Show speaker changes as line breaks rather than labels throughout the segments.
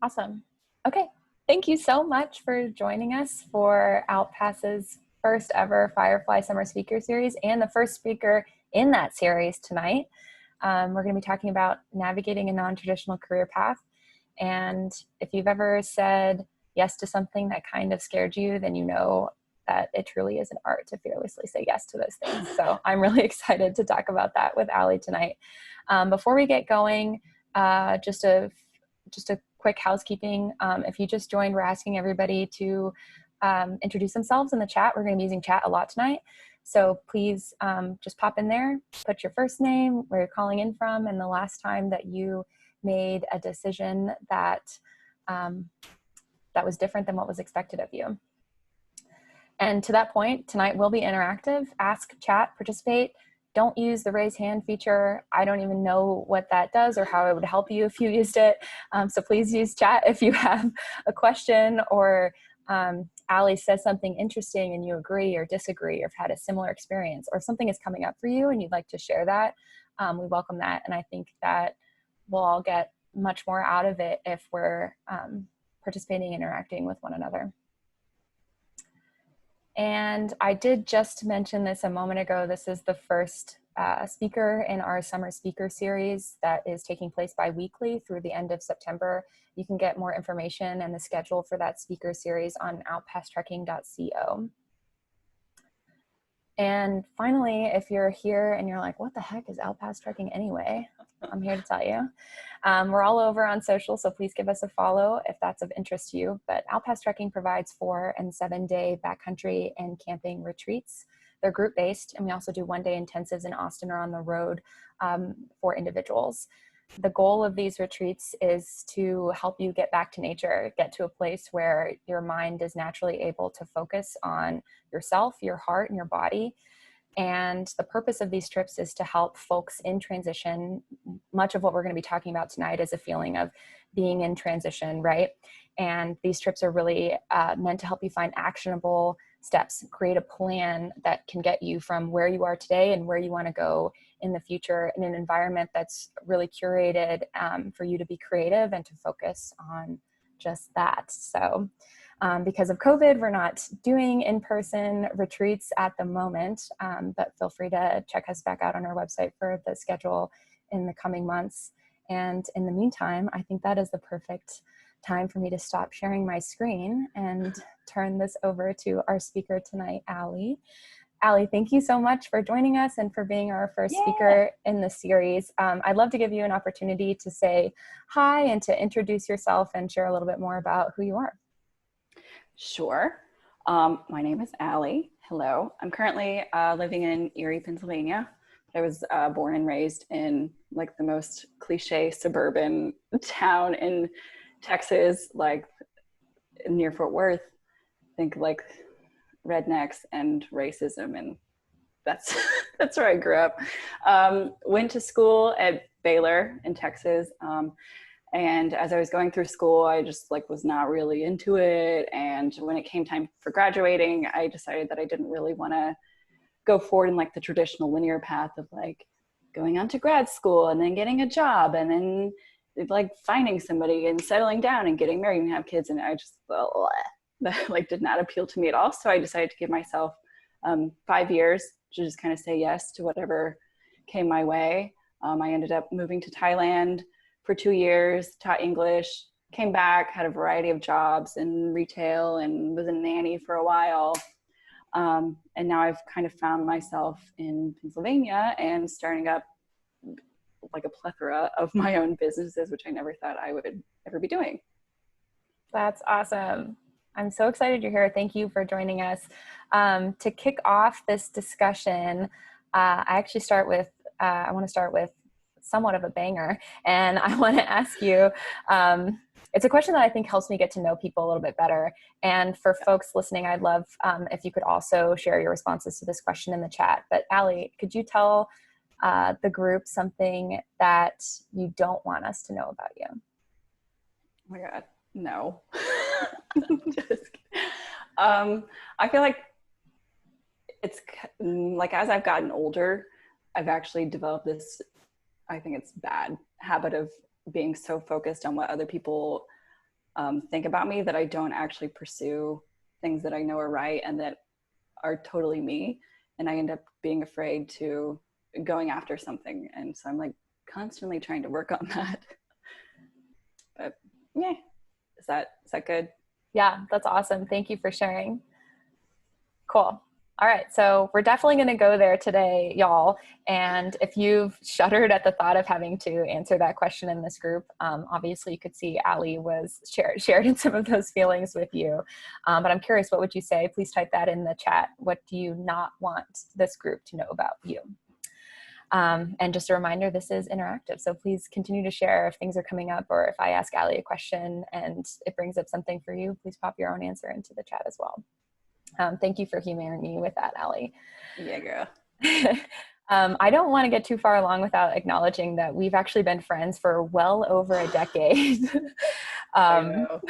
Awesome. Okay. Thank you so much for joining us for Outpass's first ever Firefly Summer Speaker Series and the first speaker in that series tonight. We're going to be talking about navigating a non-traditional career path. And if you've ever said yes to something that kind of scared you, then you know that it truly is an art to fearlessly say yes to those things. So I'm really excited to talk about that with Alli tonight. Before we get going, just a quick housekeeping. If you just joined, we're asking everybody to introduce themselves in the chat. We're going to be using chat a lot tonight. So please just pop in there, put your first name, where you're calling in from, and the last time that you made a decision that that was different than what was expected of you. And to that point, tonight will be interactive. Ask, chat, participate. Don't use the raise hand feature. I don't even know what that does or how it would help you if you used it. So please use chat if you have a question, or Alli says something interesting and you agree or disagree, or have had a similar experience, or something is coming up for you and you'd like to share that. We welcome that. And I think that we'll all get much more out of it if we're participating, interacting with one another. And I did just mention this a moment ago. This is the first speaker in our summer speaker series that is taking place bi-weekly through the end of September. You can get more information and the schedule for that speaker series on outpasstrekking.co. And finally, if you're here and you're like, what the heck is Outpass Trekking anyway? I'm here to tell you. We're all over on social, so please give us a follow if that's of interest to you. But Outpass Trekking provides 4- and 7-day backcountry and camping retreats. They're group-based, and we also do 1-day intensives in Austin or on the road for individuals. The goal of these retreats is to help you get back to nature, get to a place where your mind is naturally able to focus on yourself, your heart, and your body. And the purpose of these trips is to help folks in transition. Much of what we're going to be talking about tonight is a feeling of being in transition, right? And these trips are really meant to help you find actionable steps, create a plan that can get you from where you are today and where you want to go in the future, in an environment that's really curated for you to be creative and to focus on just that. So because of COVID, we're not doing in-person retreats at the moment, but feel free to check us back out on our website for the schedule in the coming months. And in the meantime, I think that is the perfect time for me to stop sharing my screen and turn this over to our speaker tonight, Alli. Alli, thank you so much for joining us and for being our first speaker in the series. I'd love to give you an opportunity to say hi and to introduce yourself and share a little bit more about who you are.
Sure. My name is Alli. Hello. I'm currently living in Erie, Pennsylvania. I was born and raised in like the most cliche suburban town in Texas, like near Fort Worth. Think like rednecks and racism, and that's that's where I grew up. Went to school at Baylor in Texas. And as I was going through school, I just like was not really into it. And when it came time for graduating, I decided that I didn't really want to go forward in like the traditional linear path of like going on to grad school and then getting a job and then like finding somebody and settling down and getting married and have kids. And I just, that like did not appeal to me at all. So I decided to give myself 5 years to just kind of say yes to whatever came my way. I ended up moving to Thailand for 2 years, taught English, came back, had a variety of jobs in retail and was a nanny for a while. And now I've kind of found myself in Pennsylvania and starting up like a plethora of my own businesses, which I never thought I would ever be doing.
That's awesome. I'm so excited you're here. Thank you for joining us. To kick off this discussion, I actually I want to start with somewhat of a banger. And I want to ask you, it's a question that I think helps me get to know people a little bit better. And for folks listening, I'd love if you could also share your responses to this question in the chat. But Alli, could you tell the group something that you don't want us to know about you?
Oh my God, no. Just kidding. I feel like it's like as I've gotten older, I've actually developed this, I think it's bad habit of being so focused on what other people think about me, that I don't actually pursue things that I know are right and that are totally me. And I end up being afraid to going after something. And so I'm like constantly trying to work on that. But yeah, is that good?
Yeah, that's awesome. Thank you for sharing. Cool. All right, so we're definitely going to go there today, y'all. And if you've shuddered at the thought of having to answer that question in this group, obviously you could see Alli was shared in some of those feelings with you. But I'm curious, what would you say? Please type that in the chat. What do you not want this group to know about you? And just a reminder, this is interactive, so please continue to share if things are coming up, or if I ask Alli a question and it brings up something for you, please pop your own answer into the chat as well. Thank you for humoring me with that, Alli.
Yeah, girl.
I don't want to get too far along without acknowledging that we've actually been friends for well over a decade.
I know.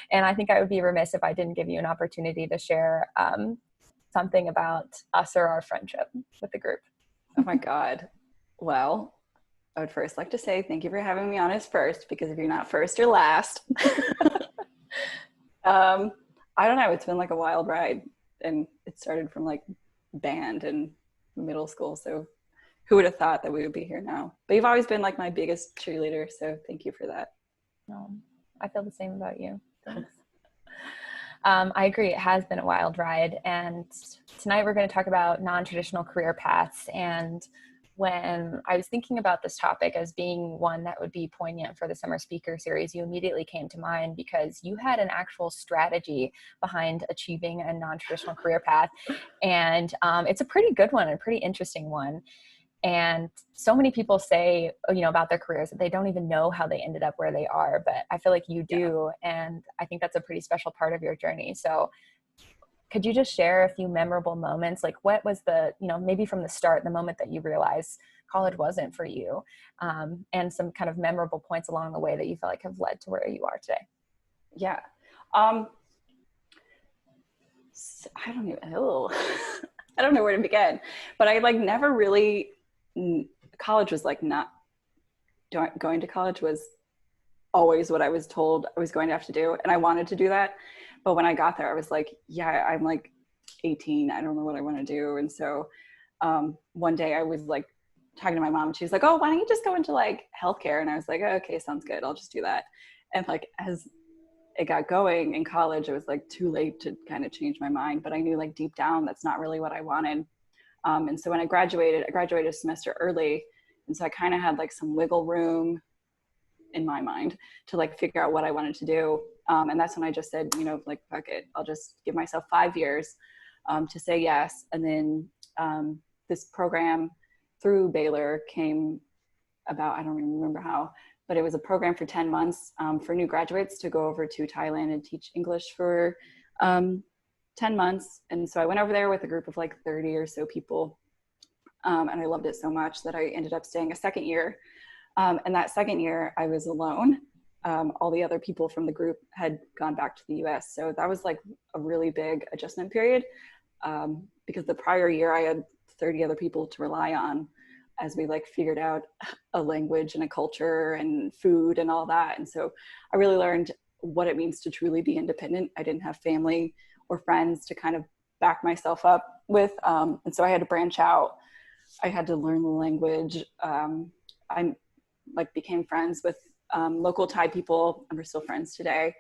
And I think I would be remiss if I didn't give you an opportunity to share something about us or our friendship with the group.
Oh my God. Well, I would first like to say thank you for having me on as first, because if you're not first, you're last. I don't know. It's been like a wild ride, and it started from like band in middle school. So who would have thought that we would be here now? But you've always been like my biggest cheerleader. So thank you for that.
I feel the same about you. Thanks. I agree. It has been a wild ride. And tonight we're going to talk about non-traditional career paths. And when I was thinking about this topic as being one that would be poignant for the Summer Speaker Series, you immediately came to mind because you had an actual strategy behind achieving a non-traditional career path. And it's a pretty good one, and a pretty interesting one. And so many people say, about their careers that they don't even know how they ended up where they are, but I feel like you do. Yeah. And I think that's a pretty special part of your journey. So could you just share a few memorable moments? Like what was the, maybe from the start, the moment that you realized college wasn't for you, and some kind of memorable points along the way that you feel like have led to where you are today?
Yeah. I don't even I don't know where to begin, but I like never really, college was like not, going to college was always what I was told I was going to have to do. And I wanted to do that. But when I got there, I was like, yeah, I'm like 18. I don't know what I want to do. And so one day I was like talking to my mom, and she was like, oh, why don't you just go into like healthcare? And I was like, oh, okay, sounds good. I'll just do that. And like, as it got going in college, it was like too late to kind of change my mind, but I knew like deep down, that's not really what I wanted. And so when I graduated a semester early. And so I kind of had like some wiggle room in my mind to like figure out what I wanted to do. And that's when I just said, like, fuck it, I'll just give myself 5 years to say yes. And then this program through Baylor came about, I don't even remember how, but it was a program for 10 months for new graduates to go over to Thailand and teach English for 10 months. And so I went over there with a group of like 30 or so people. And I loved it so much that I ended up staying a second year. And that second year I was alone. All the other people from the group had gone back to the US. So that was like a really big adjustment period, because the prior year I had 30 other people to rely on as we like figured out a language and a culture and food and all that. And so I really learned what it means to truly be independent. I didn't have family or friends to kind of back myself up with. And so I had to branch out. I had to learn the language. I like became friends with local Thai people, and we're still friends today.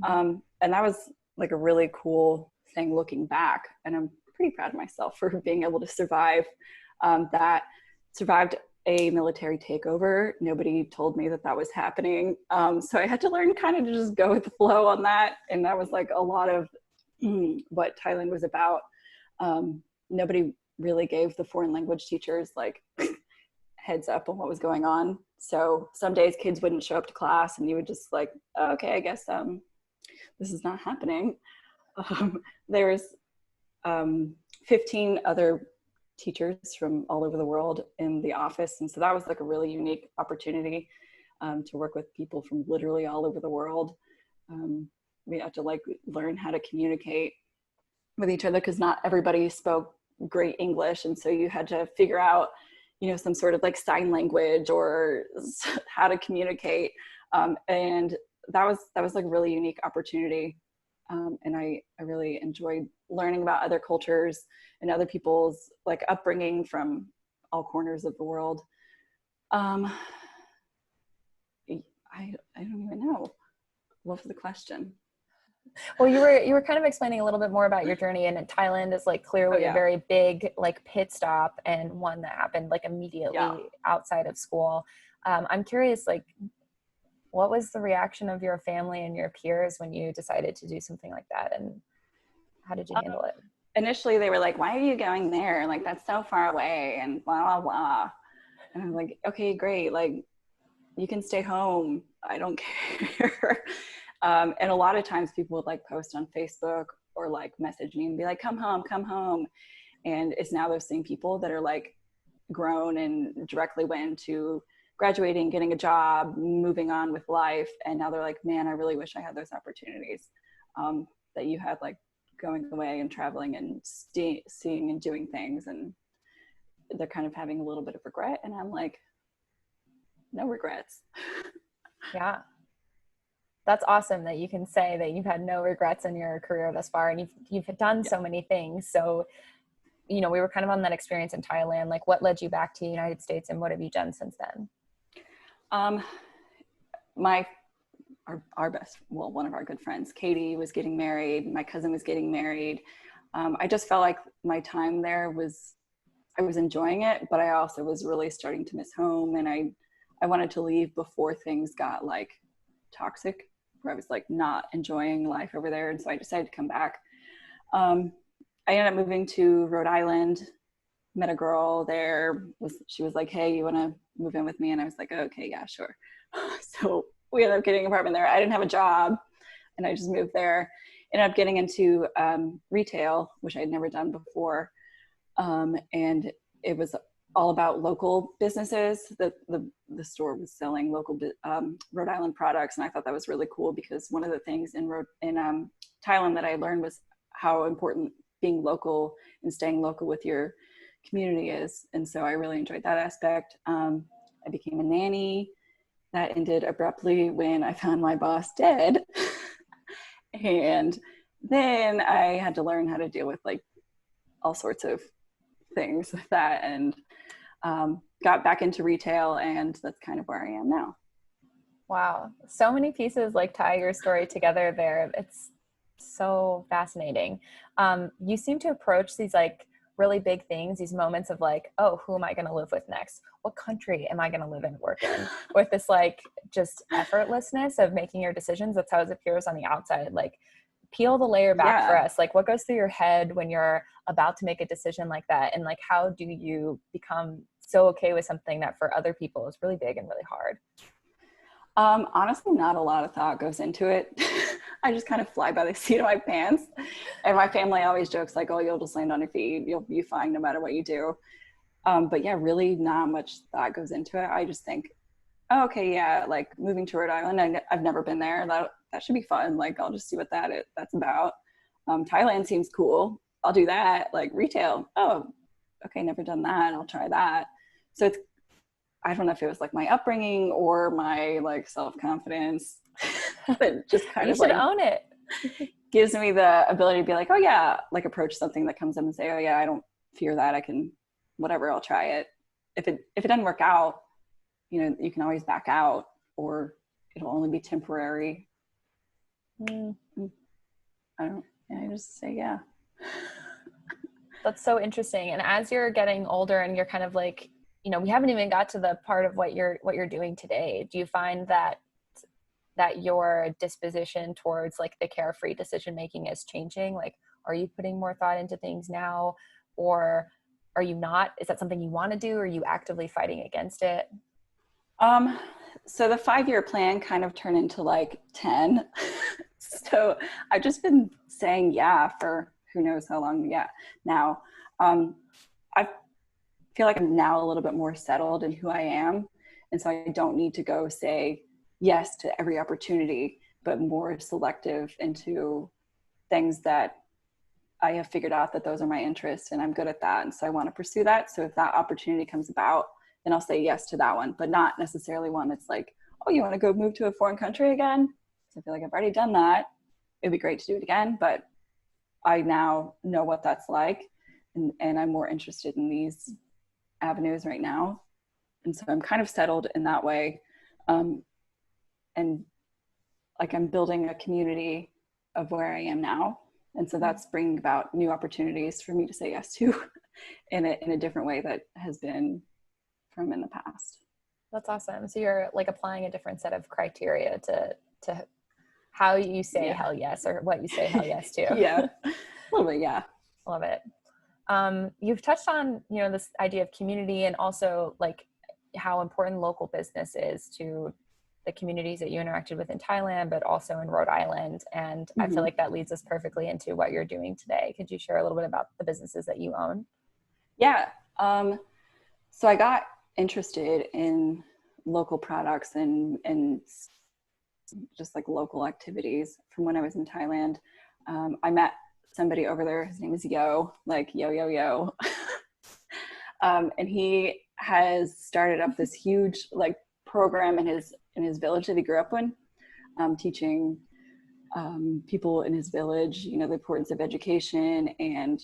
And that was like a really cool thing looking back. And I'm pretty proud of myself for being able to survive that. Survived a military takeover. Nobody told me that that was happening. So I had to learn kind of to just go with the flow on that. And that was like a lot of what Thailand was about. Nobody really gave the foreign language teachers like heads up on what was going on. So some days kids wouldn't show up to class and you would just like, oh, okay, I guess this is not happening. There was 15 other teachers from all over the world in the office. And so that was like a really unique opportunity to work with people from literally all over the world. We had to like learn how to communicate with each other because not everybody spoke great English. And so you had to figure out, some sort of like sign language or how to communicate. And that was like a really unique opportunity. And I really enjoyed learning about other cultures and other people's like upbringing from all corners of the world. I don't even know. What was the question?
Well, you were kind of explaining a little bit more about your journey, and Thailand is like clearly a very big like pit stop and one that happened like immediately outside of school. I'm curious, like, what was the reaction of your family and your peers when you decided to do something like that, and how did you handle it?
Initially, they were like, "Why are you going there? Like, that's so far away," and blah blah blah. And I'm like, "Okay, great. Like, you can stay home. I don't care." And a lot of times people would like post on Facebook or like message me and be like, come home, come home. And it's now those same people that are like grown and directly went into graduating, getting a job, moving on with life. And now they're like, man, I really wish I had those opportunities that you had, like going away and traveling and seeing and doing things. And they're kind of having a little bit of regret. And I'm like, no regrets.
Yeah. That's awesome that you can say that you've had no regrets in your career thus far, and you've done so many things. So, you know, we were kind of on that experience in Thailand. Like, what led you back to the United States, and what have you done since then?
One of our good friends, Katie, was getting married. My cousin was getting married. I just felt like my time there I was enjoying it, but I also was really starting to miss home, and I wanted to leave before things got like toxic, where I was like not enjoying life over there. And so I decided to come back. I ended up moving to Rhode Island, met a girl there. She was like, hey, you want to move in with me? And I was like, okay, yeah, sure. So we ended up getting an apartment there. I didn't have a job, and I just moved there. Ended up getting into retail, which I had never done before. And it was all about local businesses. The store was selling local Rhode Island products, and I thought that was really cool because one of the things in Thailand that I learned was how important being local and staying local with your community is. And so I really enjoyed that aspect. I became a nanny. That ended abruptly when I found my boss dead. And then I had to learn how to deal with like all sorts of things with that, and got back into retail, and that's kind of where I am now.
Wow. So many pieces like tie your story together there. It's so fascinating. You seem to approach these like really big things, these moments of like, oh, who am I going to live with next? What country am I going to live and work in? With this like just effortlessness of making your decisions. That's how it appears on the outside. Like, peel the layer back for us. Like, what goes through your head when you're about to make a decision like that? And like, how do you become so okay with something that for other people is really big and really hard?
Honestly, not a lot of thought goes into it. I just kind of fly by the seat of my pants. And my family always jokes like, oh, you'll just land on your feet. You'll be fine no matter what you do. But yeah, really not much thought goes into it. I just think, oh, okay, yeah, like moving to Rhode Island, I've never been there. That should be fun. Like, I'll just see what that's about. Thailand seems cool. I'll do that. Like retail. Oh, okay, never done that. I'll try that. So I don't know if it was like my upbringing or my like self-confidence that just kind of
should
like
own it.
gives me the ability to be like, oh yeah, like approach something that comes up and say, oh yeah, I don't fear that. I can, whatever, I'll try it. If it doesn't work out, you know, you can always back out, or it'll only be temporary. I just say, yeah.
That's so interesting. And as you're getting older and you're kind of like, you know, we haven't even got to the part of what you're doing today. Do you find that your disposition towards like the carefree decision making is changing? Like, are you putting more thought into things now, or are you not? Is that something you want to do, or are you actively fighting against it?
So the 5-year plan kind of turned into like 10. So I've just been saying yeah for who knows how long. Yeah. Now, I feel like I'm now a little bit more settled in who I am. And so I don't need to go say yes to every opportunity, but more selective into things that I have figured out that those are my interests and I'm good at that. And so I want to pursue that. So if that opportunity comes about, then I'll say yes to that one, but not necessarily one that's like, oh, you want to go move to a foreign country again? So I feel like I've already done that. It'd be great to do it again, but I now know what that's like, and I'm more interested in these avenues right now. And so I'm kind of settled in that way. And like I'm building a community of where I am now. And so that's bringing about new opportunities for me to say yes to in a different way that has been from in the past.
That's awesome. So you're like applying a different set of criteria to how you say hell yes, or what you say hell yes to.
Yeah, a little bit. Yeah.
Love it. You've touched on, this idea of community, and also like how important local business is to the communities that you interacted with in Thailand, but also in Rhode Island. And I feel like that leads us perfectly into what you're doing today. Could you share a little bit about the businesses that you own?
Yeah. So I got interested in local products and just like local activities from when I was in Thailand. I met somebody over there. His name is Yo, like yo, yo, yo. And he has started up this huge like program in his village that he grew up in, teaching people in his village, the importance of education and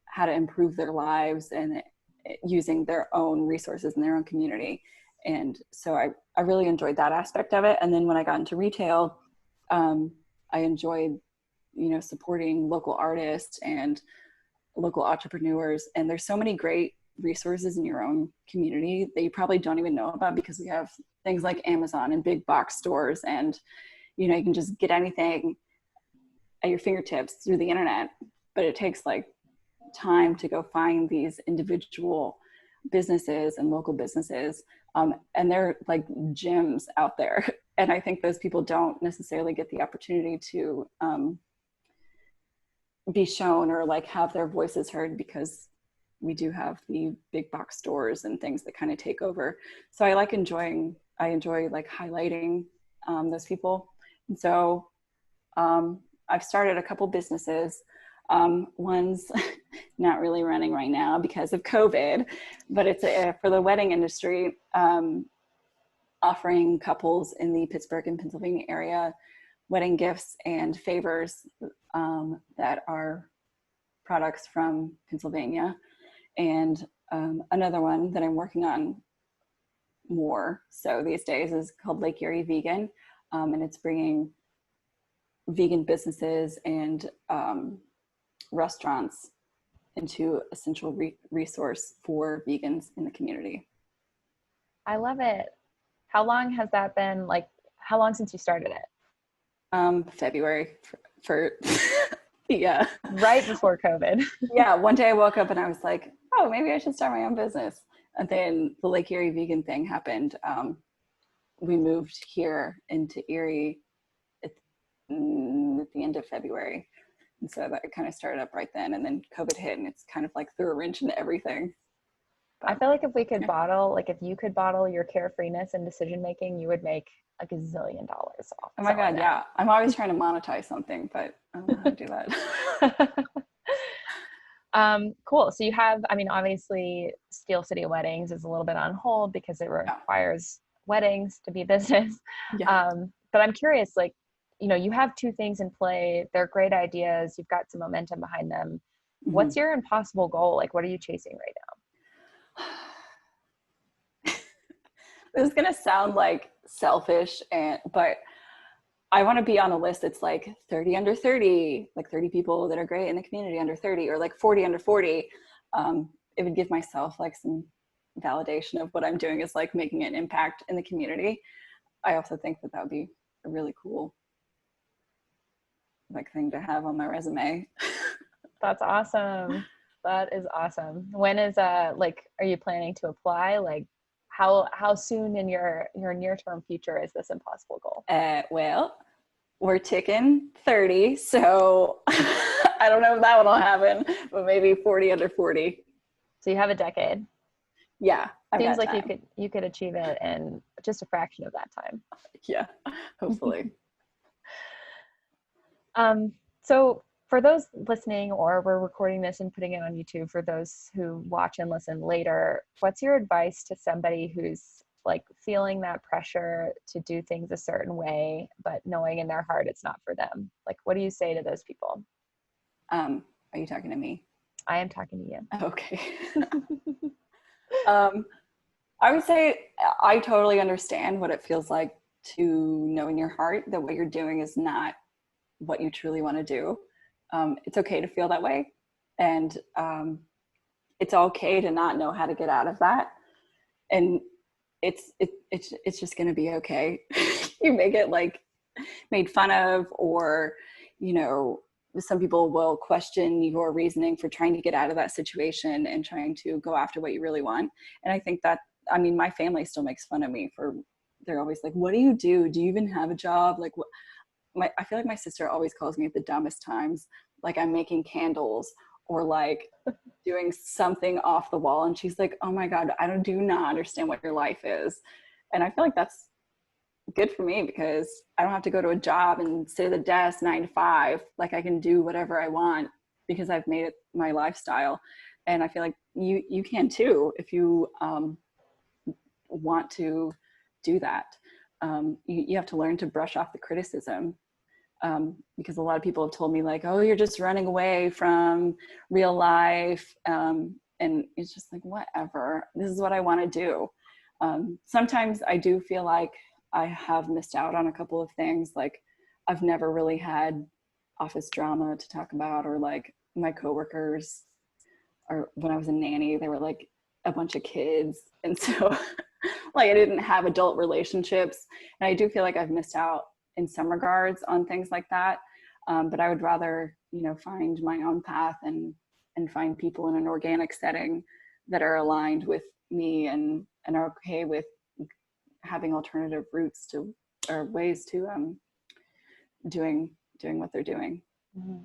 how to improve their lives and using their own resources in their own community. And so I really enjoyed that aspect of it. And then when I got into retail, I enjoyed, supporting local artists and local entrepreneurs. And there's so many great resources in your own community that you probably don't even know about, because we have things like Amazon and big box stores, and you can just get anything at your fingertips through the internet. But it takes like time to go find these individual businesses and local businesses, and they're like gems out there. And I think those people don't necessarily get the opportunity to be shown or like have their voices heard, because we do have the big box stores and things that kind of take over. So I enjoy like highlighting those people. And so I've started a couple businesses. One's not really running right now because of COVID, but it's for the wedding industry, offering couples in the Pittsburgh and Pennsylvania area wedding gifts and favors that are products from Pennsylvania. And another one that I'm working on more so these days is called Lake Erie Vegan, and it's bringing vegan businesses and restaurants into a central resource for vegans in the community.
I love it. How long has that been? Like, how long since you started it?
February for yeah.
Right before COVID.
Yeah. One day I woke up and I was like, oh, maybe I should start my own business. And then the Lake Erie vegan thing happened. We moved here into Erie at the end of February. And so that kind of started up right then. And then COVID hit, and it's kind of like threw a wrench into everything.
But I feel like if we could if you could bottle your carefreeness and decision making, you would make like $1 zillion off.
Oh my God, yeah. I'm always trying to monetize something, but I don't know how to do that.
Cool. So you have, obviously Steel City Weddings is a little bit on hold because it requires weddings to be business.
Yeah.
But I'm curious, like, you have two things in play. They're great ideas. You've got some momentum behind them. Mm-hmm. What's your impossible goal? Like, what are you chasing right
now? This is going to sound like selfish, but I want to be on a list that's like 30 under 30, like 30 people that are great in the community under 30, or like 40 under 40. It would give myself like some validation of what I'm doing is like making an impact in the community. I also think that would be a really cool like thing to have on my resume.
That's awesome. That is awesome. When is are you planning to apply? Like how soon in your near-term future is this impossible goal?
Well, we're ticking 30, so I don't know if that one will happen, but maybe 40 under 40.
So you have a decade.
Yeah.
Seems like you could achieve it in just a fraction of that time.
Yeah, hopefully.
So for those listening, or we're recording this and putting it on YouTube for those who watch and listen later, what's your advice to somebody who's like feeling that pressure to do things a certain way, but knowing in their heart it's not for them. Like, what do you say to those people?
Are you talking to me?
I am talking to you.
Okay. I would say I totally understand what it feels like to know in your heart that what you're doing is not what you truly want to do. It's okay to feel that way. And it's okay to not know how to get out of that. And it's just going to be okay. You may get like made fun of, or, you know, some people will question your reasoning for trying to get out of that situation and trying to go after what you really want. And I think that, I mean, my family still makes fun of me for, they're always like, what do you do? Do you even have a job? Like, what? I feel like my sister always calls me at the dumbest times. Like I'm making candles or like doing something off the wall. And she's like, oh my God, do not understand what your life is. And I feel like that's good for me because I don't have to go to a job and sit at the desk 9 to 5. Like I can do whatever I want because I've made it my lifestyle. And I feel like you can too if you want to do that. You have to learn to brush off the criticism, because a lot of people have told me like, oh, you're just running away from real life. And it's just like, whatever, this is what I want to do. Sometimes I do feel like I have missed out on a couple of things. Like I've never really had office drama to talk about, or like my coworkers, or when I was a nanny, they were like a bunch of kids. And so like I didn't have adult relationships. And I do feel like I've missed out in some regards on things like that. But I would rather, you know, find my own path and find people in an organic setting that are aligned with me and are okay with having alternative routes to, or ways to doing what they're doing.
Mm-hmm.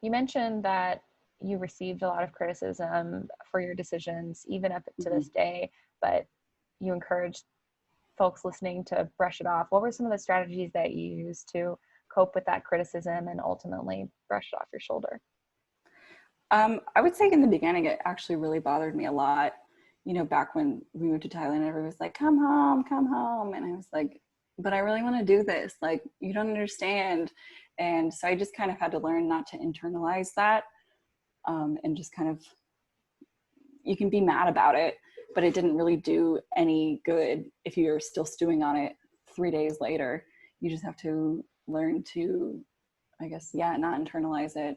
You mentioned that you received a lot of criticism for your decisions, even up to this day, but you encouraged folks listening to brush it off. What were some of the strategies that you used to cope with that criticism and ultimately brush it off your shoulder?
I would say in the beginning, it actually really bothered me a lot. You know, back when we moved to Thailand, everyone was like, come home, come home. And I was like, but I really want to do this. Like, you don't understand. And so I just kind of had to learn not to internalize that, and just kind of, you can be mad about it, but it didn't really do any good if you're still stewing on it 3 days later. You just have to learn to, I guess, not internalize it,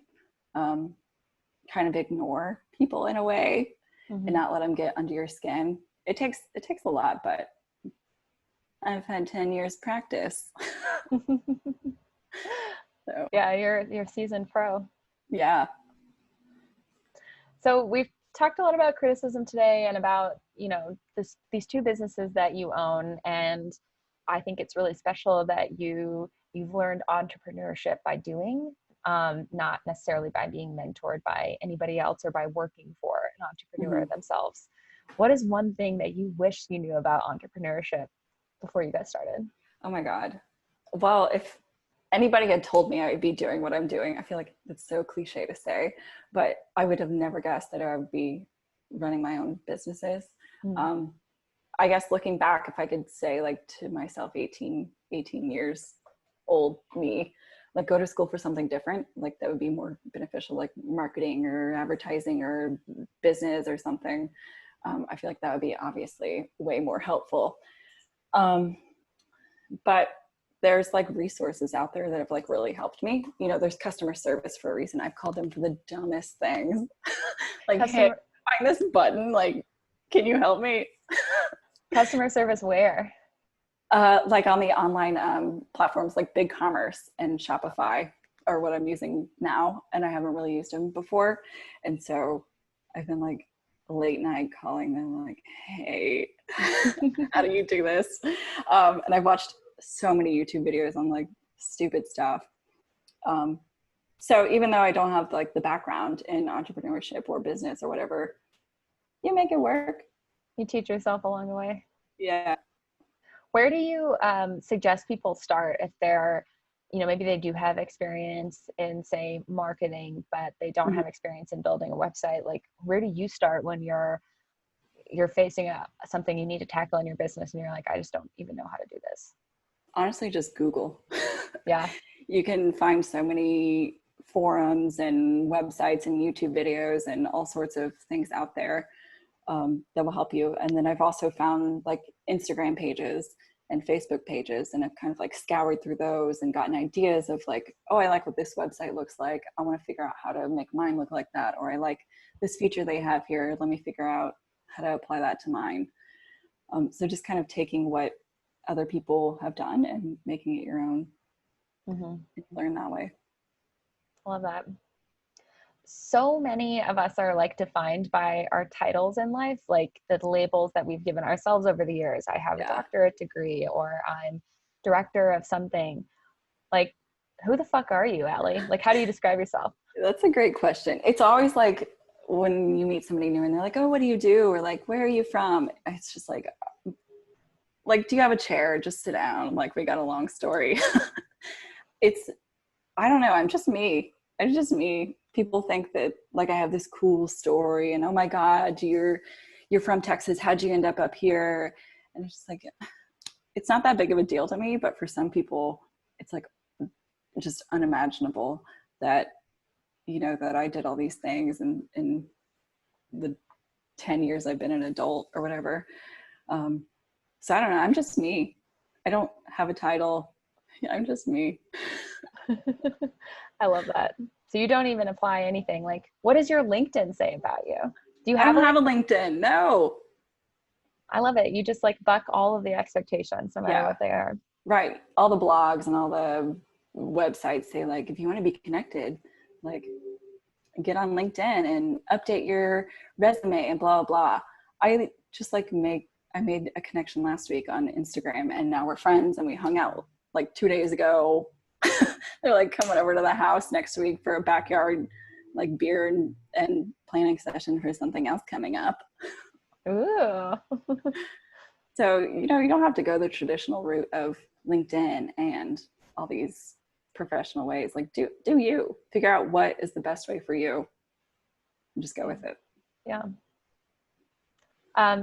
kind of ignore people in a way, and not let them get under your skin. It takes a lot, but I've had 10 years practice. So.
Yeah, you're seasoned pro.
Yeah.
So we've talked a lot about criticism today and about, you know, these two businesses that you own. And I think it's really special that you've learned entrepreneurship by doing, not necessarily by being mentored by anybody else or by working for an entrepreneur themselves. What is one thing that you wish you knew about entrepreneurship before you got started?
Oh my God. Well, if anybody had told me I would be doing what I'm doing, I feel like it's so cliche to say, but I would have never guessed that I would be running my own businesses. I guess looking back, if I could say like to myself, 18 years old me, like go to school for something different, like that would be more beneficial, like marketing or advertising or business or something. I feel like that would be obviously way more helpful. But there's like resources out there that have like really helped me. You know, there's customer service for a reason. I've called them for the dumbest things. Like, hey, find this button. Like, can you help me?
Customer service where?
Like on the online platforms like BigCommerce and Shopify are what I'm using now. And I haven't really used them before. And so I've been like late night calling them like, hey, how do you do this? And I've watched so many YouTube videos on like stupid stuff. So even though I don't have like the background in entrepreneurship or business or whatever, you make it work.
You teach yourself along the way.
Yeah.
Where do you suggest people start if they're, you know, maybe they do have experience in, say, marketing, but they don't have experience in building a website? Like, where do you start when you're you're facing something you need to tackle in your business and you're like, I just don't even know how to do this?
Honestly, just Google.
Yeah.
You can find so many forums and websites and YouTube videos and all sorts of things out there that will help you. And then I've also found like Instagram pages and Facebook pages, and I've kind of like scoured through those and gotten ideas of like, oh, I like what this website looks like. I want to figure out how to make mine look like that. Or I like this feature they have here. Let me figure out how to apply that to mine. So just kind of taking what other people have done and making it your own.
Mm-hmm.
Learn that way.
Love that. So many of us are like defined by our titles in life, like the labels that we've given ourselves over the years. I have a doctorate degree, or I'm director of something. Like, who the fuck are you, Alli? Like, how do you describe yourself?
That's a great question. It's always like when you meet somebody new and they're like, oh, what do you do? Or like, where are you from? It's just like, do you have a chair? Just sit down. Like, we got a long story. I don't know. I'm just me. I'm just me. People think that like I have this cool story and, oh my God, you're from Texas. How'd you end up here? And it's just like, it's not that big of a deal to me, but for some people it's like just unimaginable that, you know, that I did all these things in the 10 years I've been an adult or whatever. So I don't know. I'm just me. I don't have a title. I'm just me.
I love that. So you don't even apply anything. Like, what does your LinkedIn say about you? Do you
I
have
don't have a LinkedIn? No.
I love it. You just like buck all of the expectations, no matter what they are.
Right. All the blogs and all the websites say like, if you want to be connected, like get on LinkedIn and update your resume and blah, blah. I just like I made a connection last week on Instagram and now we're friends and we hung out like 2 days ago. They're like coming over to the house next week for a backyard like beer and planning session for something else coming up.
Ooh.
So, you know, you don't have to go the traditional route of LinkedIn and all these professional ways. Like do you figure out what is the best way for you and just go with it.
Yeah.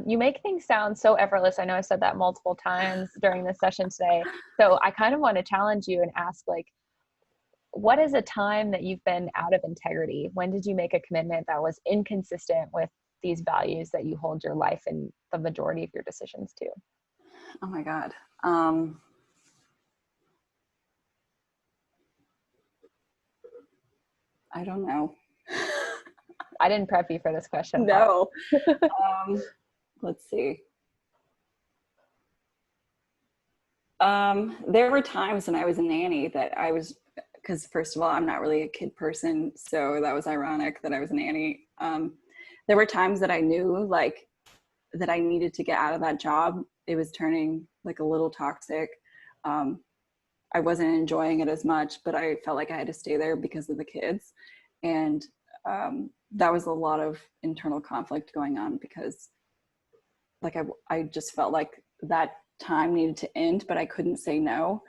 You make things sound so effortless. I know I said that multiple times during this session today. So I kind of want to challenge you and ask, like, what is a time that you've been out of integrity? When did you make a commitment that was inconsistent with these values that you hold your life and the majority of your decisions to?
Oh my God. I don't know.
I didn't prep you for this question.
No. Let's see. There were times when I was a nanny that I was, because first of all, I'm not really a kid person. So that was ironic that I was a nanny. There were times that I knew like that I needed to get out of that job. It was turning like a little toxic. I wasn't enjoying it as much, but I felt like I had to stay there because of the kids. And that was a lot of internal conflict going on because like I just felt like that time needed to end, but I couldn't say no.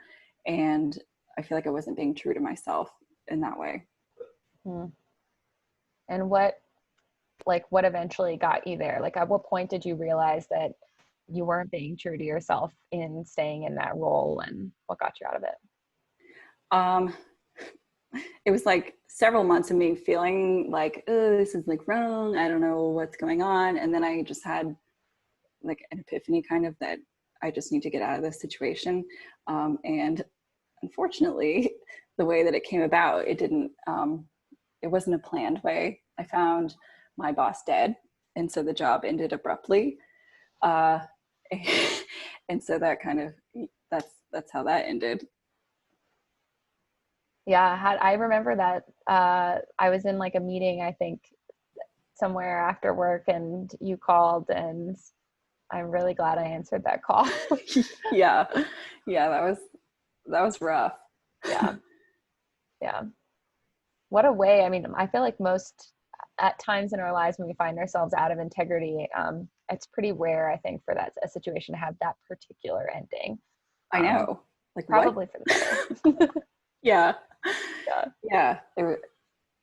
And I feel like I wasn't being true to myself in that way.
And what eventually got you there? Like, at what point did you realize that you weren't being true to yourself in staying in that role, and what got you out of it?
It was like several months of me feeling like, oh, this is like wrong. I don't know what's going on. And then I just had like an epiphany kind of that I just need to get out of this situation. And unfortunately, the way that it came about, it wasn't a planned way. I found my boss dead. And so the job ended abruptly. And so that kind of, that's how that ended.
Yeah, I remember that I was in like a meeting, I think somewhere after work, and you called, and I'm really glad I answered that call.
Yeah, that was rough.
Yeah. What a way. I mean, I feel like most at times in our lives when we find ourselves out of integrity, it's pretty rare, I think, for a situation to have that particular ending.
I know. Like
probably
what?
For the better.
Yeah.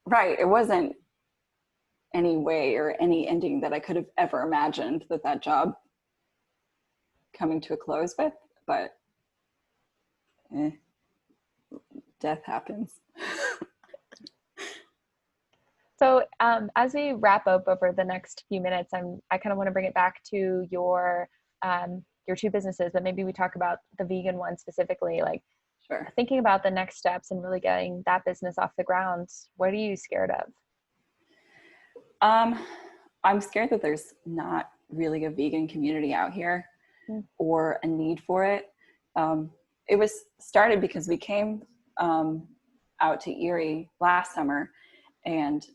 Right. It wasn't any way or any ending that I could have ever imagined that job coming to a close with, but death happens.
So as we wrap up over the next few minutes, I kind of want to bring it back to your two businesses, but maybe we talk about the vegan one specifically, like
Sure.
Thinking about the next steps and really getting that business off the ground. What are you scared of?
I'm scared that there's not really a vegan community out here or a need for it. It was started because we came out to Erie last summer and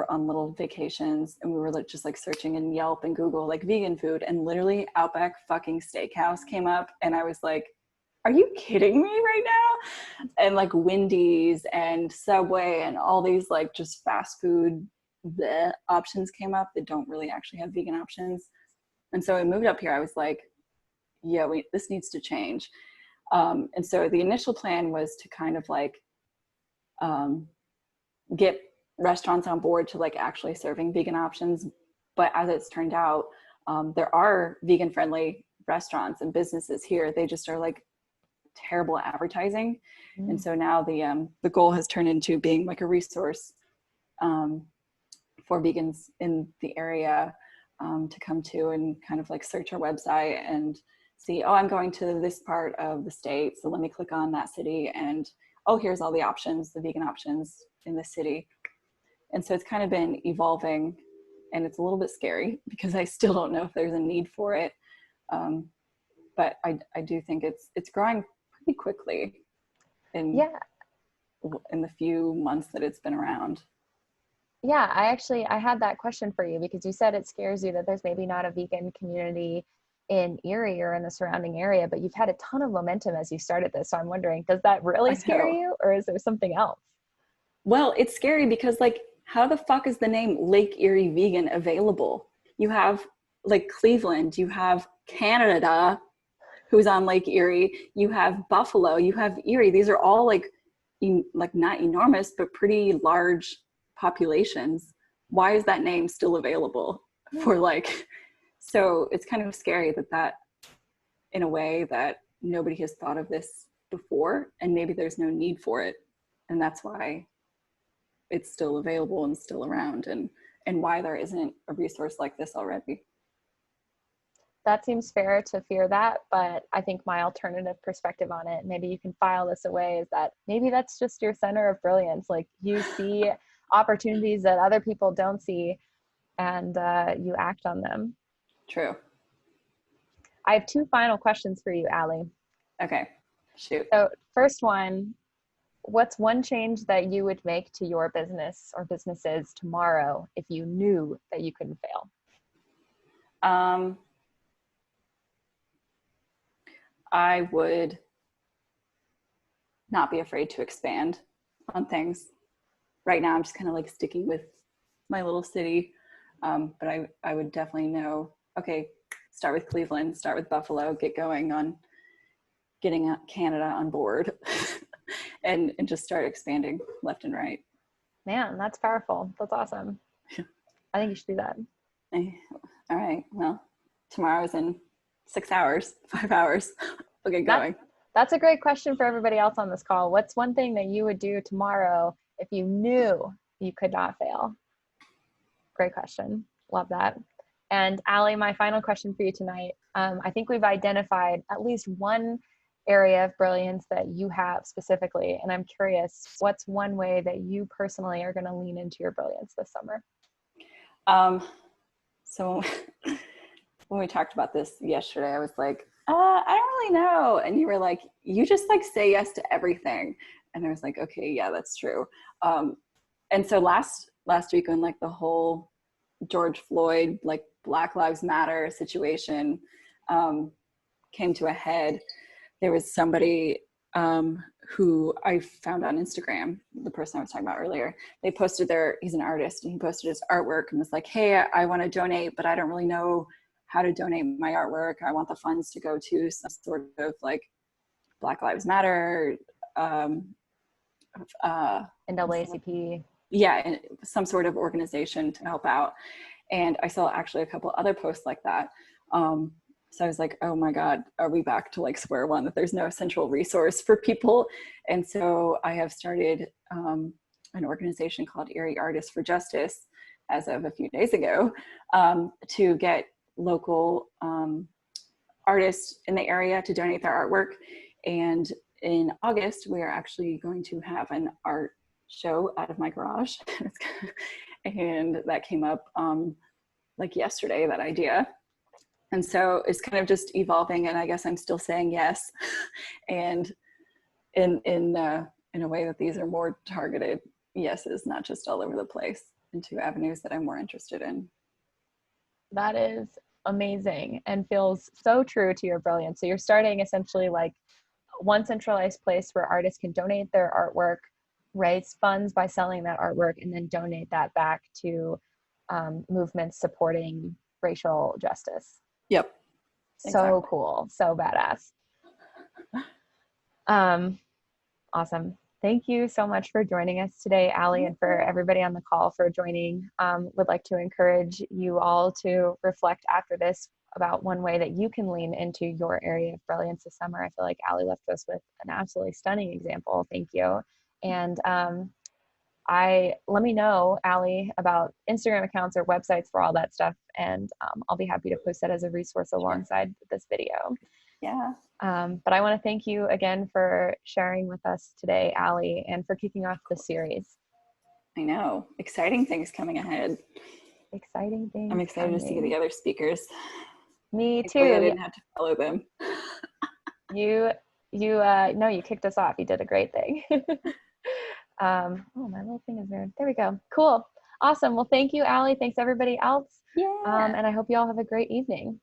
on little vacations, and we were just like searching in Yelp and Google like vegan food, and literally Outback fucking Steakhouse came up, and I was like, are you kidding me right now? And like Wendy's and Subway and all these like just fast food options came up that don't really actually have vegan options. And so I moved up here. I was like, yeah, this needs to change. And so the initial plan was to kind of like get restaurants on board to like actually serving vegan options. But as it's turned out, there are vegan friendly restaurants and businesses here. They just are like terrible advertising. And so now the goal has turned into being like a resource for vegans in the area to come to and kind of like search our website and see, oh, I'm going to this part of the state, so let me click on that city, and oh, here's all the options, the vegan options in the city. And so it's kind of been evolving, and it's a little bit scary because I still don't know if there's a need for it. But I do think it's growing pretty quickly in the few months that it's been around.
Yeah, I had that question for you because you said it scares you that there's maybe not a vegan community in Erie or in the surrounding area, but you've had a ton of momentum as you started this. So I'm wondering, does that really scare you, or is there something else?
Well, it's scary because like, how the fuck is the name Lake Erie Vegan available? You have like Cleveland, you have Canada, who's on Lake Erie, you have Buffalo, you have Erie. These are all like not enormous, but pretty large populations. Why is that name still available for like, so it's kind of scary that in a way that nobody has thought of this before, and maybe there's no need for it. And that's why it's still available and still around, and why there isn't a resource like this already.
That seems fair to fear that, but I think my alternative perspective on it, maybe you can file this away, is that maybe that's just your center of brilliance. Like you see opportunities that other people don't see, and you act on them.
True.
I have two final questions for you, Alli.
Okay, shoot.
So first one, what's one change that you would make to your business or businesses tomorrow if you knew that you couldn't fail?
I would not be afraid to expand on things. Right now, I'm just kind of like sticking with my little city. But I would definitely know, okay, start with Cleveland, start with Buffalo, get going on getting Canada on board and just start expanding left and right.
Man, that's powerful. That's awesome. I think you should do that.
All right. Well, tomorrow's in 6 hours, 5 hours. We'll get going.
That's a great question for everybody else on this call. What's one thing that you would do tomorrow if you knew you could not fail? Great question. Love that. And Alli, my final question for you tonight. I think we've identified at least one area of brilliance that you have specifically. And I'm curious, what's one way that you personally are going to lean into your brilliance this summer?
So when we talked about this yesterday, I was like, I don't really know. And you were like, you just like say yes to everything. And I was like, okay, yeah, that's true. And so last week when like the whole George Floyd, like Black Lives Matter situation came to a head, there was somebody who I found on Instagram, the person I was talking about earlier. They posted he's an artist, and he posted his artwork and was like, hey, I want to donate, but I don't really know how to donate my artwork. I want the funds to go to some sort of like Black Lives Matter.
NAACP.
yeah, and some sort of organization to help out. And I saw actually a couple other posts like that. So I was like, oh my God, are we back to like square one, that there's no central resource for people? And so I have started an organization called Erie Artists for Justice as of a few days ago, to get local artists in the area to donate their artwork. And in August, we are actually going to have an art show out of my garage. And that came up like yesterday, that idea. And so it's kind of just evolving, and I guess I'm still saying yes. And in a way that these are more targeted yeses, not just all over the place, into avenues that I'm more interested in.
That is amazing and feels so true to your brilliance. So you're starting essentially like one centralized place where artists can donate their artwork, raise funds by selling that artwork, and then donate that back to movements supporting racial justice.
Yep.
So
Exactly.
cool. So badass. Awesome. Thank you so much for joining us today, Alli, and for everybody on the call for joining. Would like to encourage you all to reflect after this about one way that you can lean into your area of brilliance this summer. I feel like Alli left us with an absolutely stunning example. Thank you. And let me know, Alli, about Instagram accounts or websites for all that stuff. And I'll be happy to post that as a resource alongside this video.
Yeah.
But I want to thank you again for sharing with us today, Alli, and for kicking off the series.
I know. Exciting things coming ahead.
Exciting things.
I'm excited to see the other speakers.
Me too.
Thankfully, I didn't have to follow them.
No, you kicked us off. You did a great thing. Oh, my little thing is there. There we go. Cool. Awesome. Well, thank you, Alli. Thanks everybody else.
Yeah.
And I hope you all have a great evening.